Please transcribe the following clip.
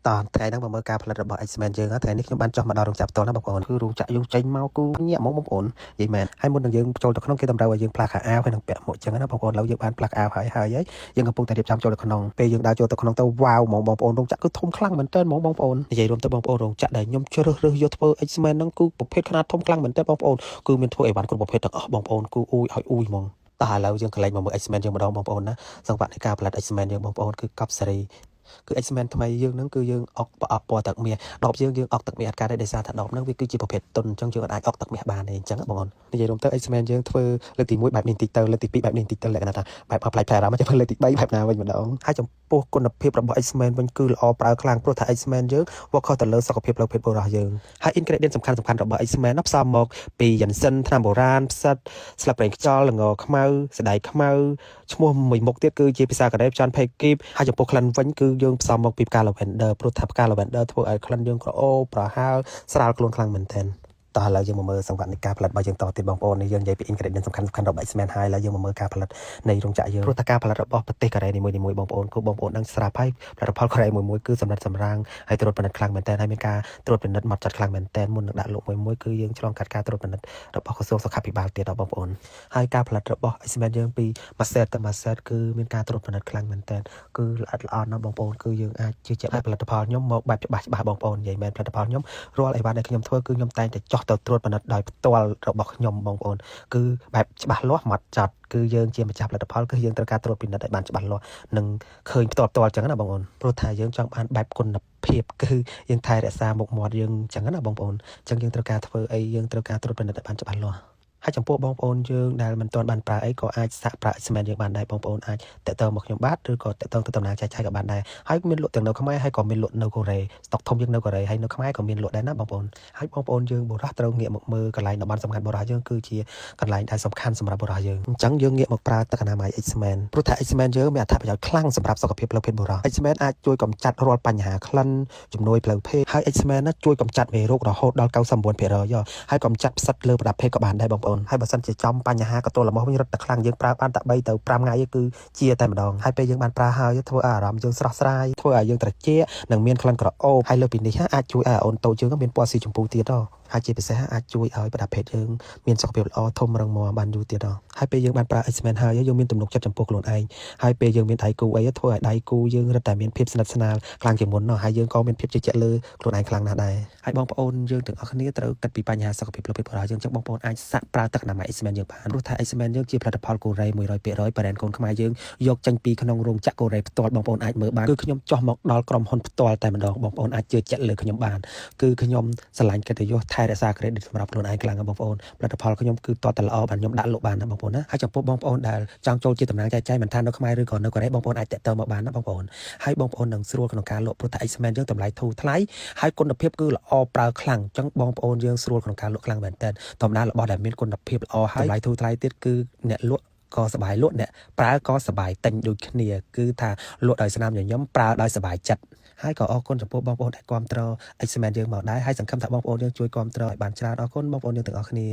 ตอนថ្ងៃហ្នឹងមកមើលការផលិតរបស់ X-Men យើងថ្ងៃនេះខ្ញុំបានចុះមកដល់រោងចក្រផ្ទាល់ណាបងប្អូនគឺរោងចក្រយើងចេញមកគឺញាក់ហ្មងបងប្អូននិយាយមែនហើយមុននឹងយើងចូលទៅក្នុងគេតម្រូវឲ្យយើងផ្លាស់ខោអាវហើយនឹងពាក់មួកចឹងណាបងប្អូនឥឡូវយើងបានផ្លាស់អាវហើយយើងកំពុងតែរៀបចំចូលទៅក្នុងពេលយើងដើរចូលទៅក្នុងទៅវ៉ាវហ្មងបងប្អូនរោងចក្រគឺធំខ្លាំងមែនទែនហ្មងបងប្អូននិយាយរួមទៅបងប្អូនរោងចក្រដែលខ្ញុំជ្រើសរើសយកធ្វើ X-Men ហ្នឹងគឺប្រភេទខ្នាតធំខ្លាំងមែនទែនបងប្អូនគឺមានធ្វើអីវ៉ាន់គ្រប់ប្រភេទទាំងអស់បងប្អូនគឺអ៊ូយឲ្យអ៊ូយហ្មងតោះឥឡូវយើងកន្លែងមកមើល X-Men យើងម្ដងបងប្អូនណាសង្វាក់នៃការផលិត X-Men យើងបងប្អូនគឺកប់សេរីគឺ X-Men ថ្មីយើងហ្នឹងគឺយើងអុកប្រអប់ពណ៌ទឹកមាសដបយើងអុកទឹកមាសអត់កើតទេដោយសារថាដបហ្នឹងវាគឺជាប្រភេទទុនអញ្ចឹងយើងអាចអុកទឹកមាសបានទេអញ្ចឹងបងប្អូននិយាយរួមទៅ X-Men យើងធ្វើលើកទី1បែបនេះតិចទៅលើកទី2បែបនេះតិចទៅលក្ខណៈថាបែបអត់ផ្លាច់ផ្លែអារម្មណ៍ចាំលើកទី3បែបណាវិញម្ដងហើយចំពោះគុណភាពរបស់ X-Men វិញគឺល្អប្រើខ្លាំងព្រោះថា X-Men យើងវាខុសទៅលើសុខភាពផ្លូវភេទបុរសយើងហើយ ingredient សំខាន់របស់ X-Men ផ្សំមកពីយ៉ាន់សិនថ្នាំបុរាណផ្សិតស្លឹកប្រេងខ្យល់ល្ងខ្មៅស្ដាយខ្មៅឈ្មោះមួយមុខទៀតគឺជាភាសាកូរ៉េចាន់ផេគីបហើយចំពោះក្លិនវិញគឺយើងផ្សំមកពីផ្កា Lavender ព្រោះថាផ្កា Lavender ធ្វើឲ្យក្លិនយើងក្រអូបប្រហើរស្រាលខ្លួនខ្លាំងមែនទែនតោះឥឡូវយើងមកមើលសង្វាក់នៃការផលិតរបស់យើងតទៀតបងប្អូននេះយើងនិយាយពី ingredient សំខាន់របស់ X-Men ហើយឥឡូវយើងមកមើលការផលិតនៃរោងចក្រយើងព្រោះតែការផលិតរបស់ប្រទេសកូរ៉េនីមួយៗបងប្អូនគឺបងប្អូនដឹងស្រាប់ហើយផលិតផលកូរ៉េមួយគឺសម្រិតសម្រាំងហើយត្រួតពិនិត្យខ្លាំងមែនទែនហើយមានការត្រួតពិនិត្យម៉ត់ចត់ខ្លាំងមែនទែនមុននឹងដាក់លក់មួយគឺយើងឆ្លងកាត់ការត្រួតពិនិត្យរបស់ក្រសួងសុខាភិបាលទៀតដល់បងប្អូនហើយការផលិតរបស់ X-Men យើងពីមួយសេតទៅមួយសេតគឺមានការត្រួតពិនិត្យខ្លាំងមែនទែនគឺល្អិតល្អន់ណាស់បងប្អូនគឺយើងអាចជឿជាក់ផលិតផលខ្ញុំមកបែបច្បាស់បងប្អូននិយាយមែនផលិតផលខ្ញុំរាល់អីវ៉ាន់ដែលខ្ញុំធ្វើគឺខ្ញុំតែងតែចោះទៅត្រួតពិនិត្យដោយផ្ទាល់របស់ខ្ញុំបងប្អូនគឺបែបច្បាស់លាស់ម៉ត់ចត់គឺយើងជាម្ចាស់ផលិតផលគឺយើងត្រូវការត្រួតពិនិត្យឲ្យបានច្បាស់លាស់និងឃើញផ្ទាល់ចឹងណាបងប្អូនព្រោះថាយើងចង់បានបែបគុណភាពគឺយើងថែរក្សាមុខមាត់យើងចឹងណាបងប្អូនចឹងយើងត្រូវការធ្វើអីយើងត្រូវការត្រួតពិនិត្យឲ្យបានច្បាស់លាស់ហើយចំពោះបងប្អូនយើងដែលមិនទាន់បានប្រើអីក៏អាចសាកប្រើ X-Men យើងបានដែរបងប្អូនអាចតាក់ទងមកខ្ញុំបាទឬក៏តាក់ទងទៅតំណាងចែកចាយក៏បានដែរហើយមានលក់ទាំងនៅខ្មែរហើយក៏មានលក់នៅកូរ៉េស្តុកធំយើងនៅកូរ៉េហើយនៅខ្មែរក៏មានលក់ដែរណាបងប្អូនហើយបងប្អូនយើងបុរសត្រូវងាកមកមើលកន្លែងតំបន់សំខាន់បុរសយើងគឺជាកន្លែងដែលសំខាន់សម្រាប់បុរសយើងអញ្ចឹងយើងងាកមកប្រើទឹកអនាម័យ X-Men ព្រោះថា X-Men យើងមានអត្ថប្រយោជន៍ខ្លាំងសម្រាប់សុខភាពផ្លូវភេទបុរស X-Men អាចជួយកម្ចាត់រាល់បញ្ហាក្លិនជំនួយផ្លូវភេទហើយ X-Men ណាជួយកម្ចាត់មេរោគរហូតដល់ 99% ហើយកម្ចាត់ផ្សិតលើប្រដាប់ភេទក៏បានដែរបងប្អូនហើយបើសិនជាចំបញ្ហាកតុលរបស់វិញរត់តែខ្លាំងយើងប្រើបានតែ3ទៅ5ថ្ងៃគឺជាតែម្ដងហើយពេលយើងបានប្រើហើយធ្វើឲ្យអារម្មណ៍យើងស្រស់ស្រាយធ្វើឲ្យយើងត្រជាក់និងមានក្លិនក្រអូបហើយលើពីនេះអាចជួយឲ្យអូនតូចយើងមានពណ៌ស៊ីជម្ពូទៀតហើយជាពិសេសអាចជួយឲ្យប្រដាប់ភេទយើងមានសុខភាពល្អធំរឹងមាំបានយូរទៀតហើយពេលយើងបានប្រើ X-Men ហើយយើងមានទំនុកចិត្តចំពោះខ្លួនឯងហើយពេលយើងមានដៃគូអីធ្វើឲ្យដៃគូយើងរឹតតែមានភាពស្និទ្ធស្នាលខ្លាំងជាងមុនហើយយើងក៏មានភាពជឿជាក់លើខ្លួនឯងខ្លាំងណាស់ដែរហើយបងប្អូនយើងទាំងអស់គ្នាត្រូវគិតពីបញ្ហាសុខភាពផ្លូវភេទរបស់យើងចឹងបងប្អូនអាចសាកប្រើទឹកអនាម័យ X-Men យើងបានព្រោះថា X-Men យើងជាផលិតផលកូរ៉េ 100% ប្រេនកូនខ្មែរយើងយកចេញពីក្នុងរោងចក្រកូរ៉េផ្ទាល់បងប្អូនអាចមើលបានគឺខ្ញុំចោះមកដល់ក្រុមហ៊ុនផ្ទាល់តែម្ដងបងប្អូនអាចជឿជាក់លើខ្ញុំបានគឺខ្ញុំស្រឡាញ់កិត្តិយសថែរក្សា credit សម្រាប់ខ្លួនឯងខ្លាំងណាស់បងប្អូនផលិតផលខ្ញុំគឺតតែល្អបានខ្ញុំដាក់លក់បានណាបងប្អូនណាហើយចំពោះបងប្អូនដែលចង់ចូលជាតំណាងចែកចាយមិនថានៅខ្មែរឬក៏នៅកូរ៉េបងប្អូនអាចតាក់ទងមកបានណាបងប្អូនហើយបងប្អូននឹងស្រួលក្នុងការលក់ព្រោះថា X-Men យើងតម្លៃធូរថ្លៃហើយគុណភាពគឺល្អប្រើខ្លាំងអញ្ចឹងបងប្អូនយើងស្រួលក្នុងការលក់ខ្លាំងមែនតើធម្មតារបស់ដែលមានគុណភាពល្អហើយតម្លៃធូរថ្លៃទៀតគឺអ្នកលក់ក៏សบายលក់អ្នកប្រើក៏សบายទិញដូចគ្នាគឺថាលក់ដោយស្នាមញញឹមប្រើដោយសบายចិត្តហើយក៏អរគុណចំពោះបងប្អូនដែលគាំទ្រ X-Men យើងមកដែរហើយសង្ឃឹមថាបងប្អូនយើងជួយគាំទ្រឲ្យបានច្រើនអរគុណបងប្អូនយើងទាំងអស់គ្នា